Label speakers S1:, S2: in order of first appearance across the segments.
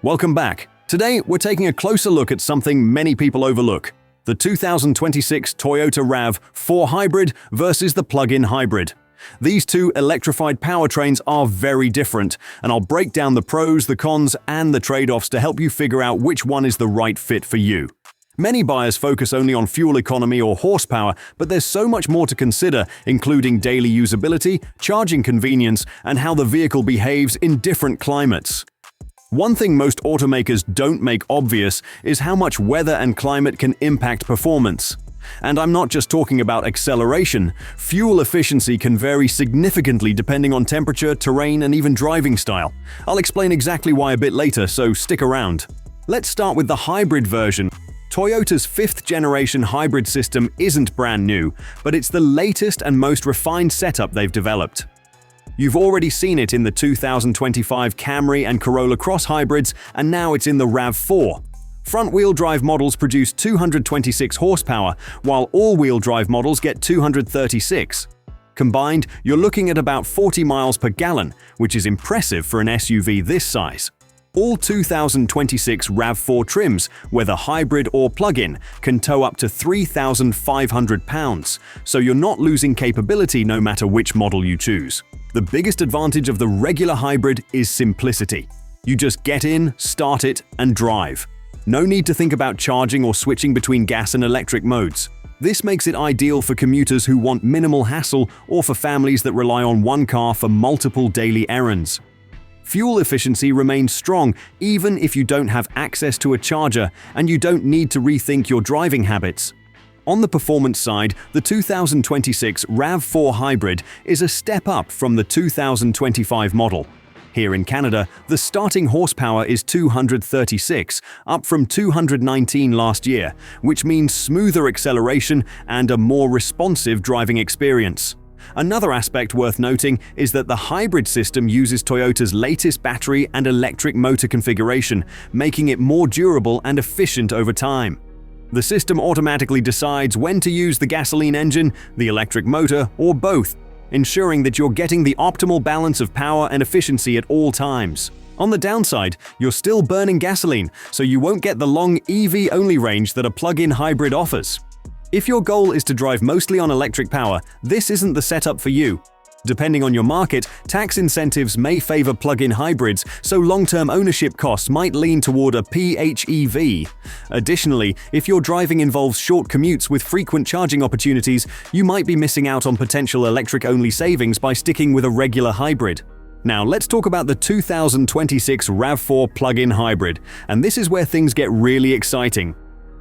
S1: Welcome back. Today, we're taking a closer look at something many people overlook: the 2026 Toyota RAV4 Hybrid versus the plug-in hybrid. These two electrified powertrains are very different, and I'll break down the pros, the cons, and the trade-offs to help you figure out which one is the right fit for you. Many buyers focus only on fuel economy or horsepower, but there's so much more to consider, including daily usability, charging convenience, and how the vehicle behaves in different climates. One thing most automakers don't make obvious is how much weather and climate can impact performance. And I'm not just talking about acceleration. Fuel efficiency can vary significantly depending on temperature, terrain, and even driving style. I'll explain exactly why a bit later, so stick around. Let's start with the hybrid version. Toyota's fifth-generation hybrid system isn't brand new, but it's the latest and most refined setup they've developed. You've already seen it in the 2025 Camry and Corolla Cross hybrids, and now it's in the RAV4. Front-wheel drive models produce 226 horsepower, while all-wheel drive models get 236. Combined, you're looking at about 40 miles per gallon, which is impressive for an SUV this size. All 2026 RAV4 trims, whether hybrid or plug-in, can tow up to 3,500 pounds, so you're not losing capability no matter which model you choose. The biggest advantage of the regular hybrid is simplicity. You just get in, start it, and drive. No need to think about charging or switching between gas and electric modes. This makes it ideal for commuters who want minimal hassle or for families that rely on one car for multiple daily errands. Fuel efficiency remains strong even if you don't have access to a charger and you don't need to rethink your driving habits. On the performance side, the 2026 RAV4 Hybrid is a step up from the 2025 model. Here in Canada, the starting horsepower is 236, up from 219 last year, which means smoother acceleration and a more responsive driving experience. Another aspect worth noting is that the hybrid system uses Toyota's latest battery and electric motor configuration, making it more durable and efficient over time. The system automatically decides when to use the gasoline engine, the electric motor, or both, ensuring that you're getting the optimal balance of power and efficiency at all times. On the downside, you're still burning gasoline, so you won't get the long EV-only range that a plug-in hybrid offers. If your goal is to drive mostly on electric power, this isn't the setup for you. Depending on your market, tax incentives may favor plug-in hybrids, so long-term ownership costs might lean toward a PHEV. Additionally, if your driving involves short commutes with frequent charging opportunities, you might be missing out on potential electric-only savings by sticking with a regular hybrid. Now let's talk about the 2026 RAV4 plug-in hybrid, and this is where things get really exciting.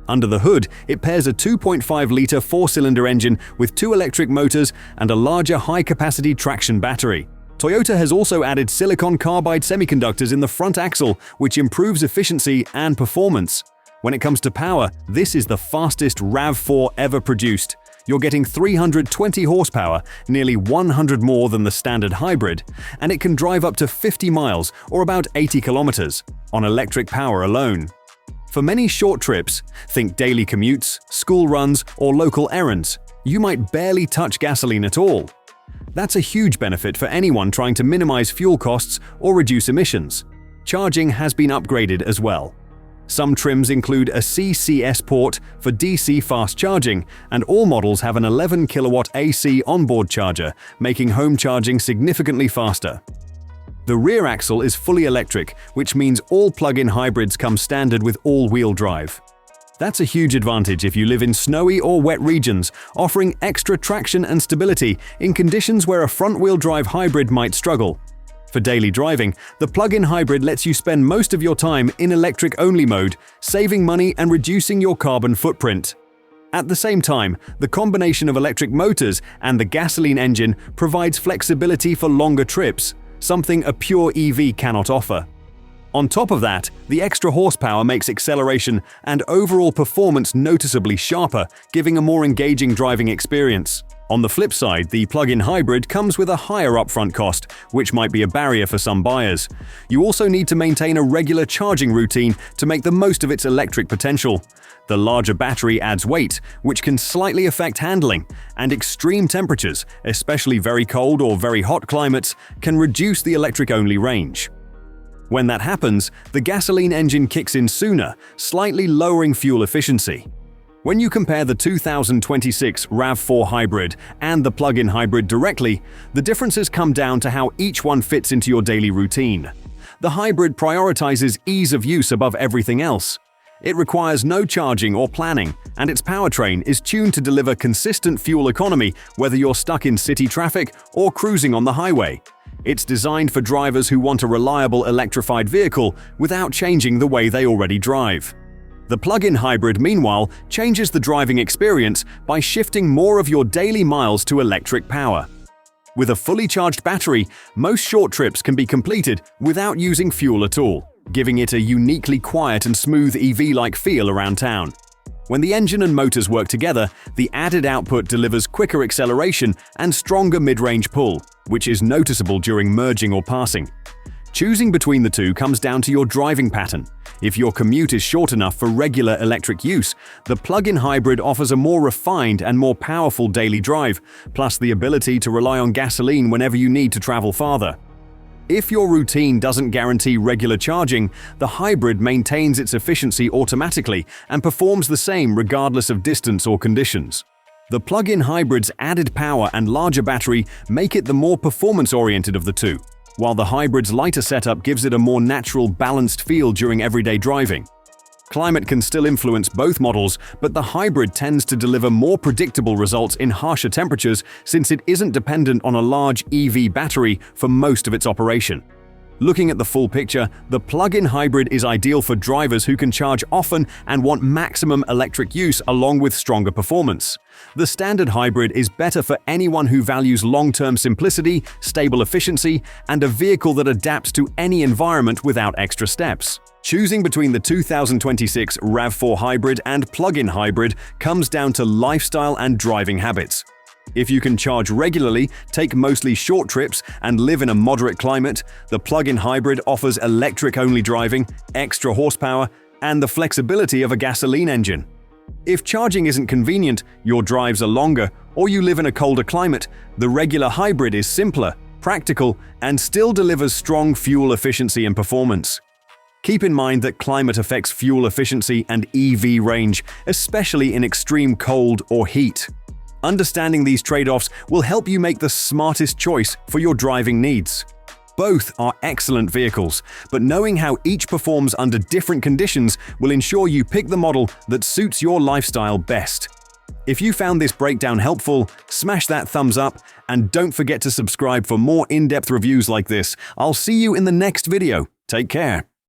S1: Under the hood, it pairs a 2.5-liter four-cylinder engine with two electric motors and a larger high-capacity traction battery. Toyota has also added silicon carbide semiconductors in the front axle, which improves efficiency and performance. When it comes to power, this is the fastest RAV4 ever produced. You're getting 320 horsepower, nearly 100 more than the standard hybrid, and it can drive up to 50 miles, or about 80 kilometers, on electric power alone. For many short trips, think daily commutes, school runs, or local errands, you might barely touch gasoline at all. That's a huge benefit for anyone trying to minimize fuel costs or reduce emissions. Charging has been upgraded as well. Some trims include a CCS port for DC fast charging, and all models have an 11 kilowatt AC onboard charger, making home charging significantly faster. The rear axle is fully electric, which means all plug-in hybrids come standard with all-wheel drive. That's a huge advantage if you live in snowy or wet regions, offering extra traction and stability in conditions where a front-wheel drive hybrid might struggle. For daily driving, the plug-in hybrid lets you spend most of your time in electric-only mode, saving money and reducing your carbon footprint. At the same time, the combination of electric motors and the gasoline engine provides flexibility for longer trips, something a pure EV cannot offer. On top of that, the extra horsepower makes acceleration and overall performance noticeably sharper, giving a more engaging driving experience. On the flip side, the plug-in hybrid comes with a higher upfront cost, which might be a barrier for some buyers. You also need to maintain a regular charging routine to make the most of its electric potential. The larger battery adds weight, which can slightly affect handling, and extreme temperatures, especially very cold or very hot climates, can reduce the electric-only range. When that happens, the gasoline engine kicks in sooner, slightly lowering fuel efficiency. When you compare the 2026 RAV4 Hybrid and the plug-in hybrid directly, the differences come down to how each one fits into your daily routine. The hybrid prioritizes ease of use above everything else. It requires no charging or planning, and its powertrain is tuned to deliver consistent fuel economy whether you're stuck in city traffic or cruising on the highway. It's designed for drivers who want a reliable electrified vehicle without changing the way they already drive. The plug-in hybrid, meanwhile, changes the driving experience by shifting more of your daily miles to electric power. With a fully charged battery, most short trips can be completed without using fuel at all, giving it a uniquely quiet and smooth EV-like feel around town. When the engine and motors work together, the added output delivers quicker acceleration and stronger mid-range pull, which is noticeable during merging or passing. Choosing between the two comes down to your driving pattern. If your commute is short enough for regular electric use, the plug-in hybrid offers a more refined and more powerful daily drive, plus the ability to rely on gasoline whenever you need to travel farther. If your routine doesn't guarantee regular charging, the hybrid maintains its efficiency automatically and performs the same regardless of distance or conditions. The plug-in hybrid's added power and larger battery make it the more performance-oriented of the two, while the hybrid's lighter setup gives it a more natural, balanced feel during everyday driving. Climate can still influence both models, but the hybrid tends to deliver more predictable results in harsher temperatures since it isn't dependent on a large EV battery for most of its operation. Looking at the full picture, the plug-in hybrid is ideal for drivers who can charge often and want maximum electric use along with stronger performance. The standard hybrid is better for anyone who values long-term simplicity, stable efficiency, and a vehicle that adapts to any environment without extra steps. Choosing between the 2026 RAV4 Hybrid and plug-in hybrid comes down to lifestyle and driving habits. If you can charge regularly, take mostly short trips, and live in a moderate climate, the plug-in hybrid offers electric-only driving, extra horsepower, and the flexibility of a gasoline engine. If charging isn't convenient, your drives are longer, or you live in a colder climate, the regular hybrid is simpler, practical, and still delivers strong fuel efficiency and performance. Keep in mind that climate affects fuel efficiency and EV range, especially in extreme cold or heat. Understanding these trade-offs will help you make the smartest choice for your driving needs. Both are excellent vehicles, but knowing how each performs under different conditions will ensure you pick the model that suits your lifestyle best. If you found this breakdown helpful, smash that thumbs up and don't forget to subscribe for more in-depth reviews like this. I'll see you in the next video. Take care.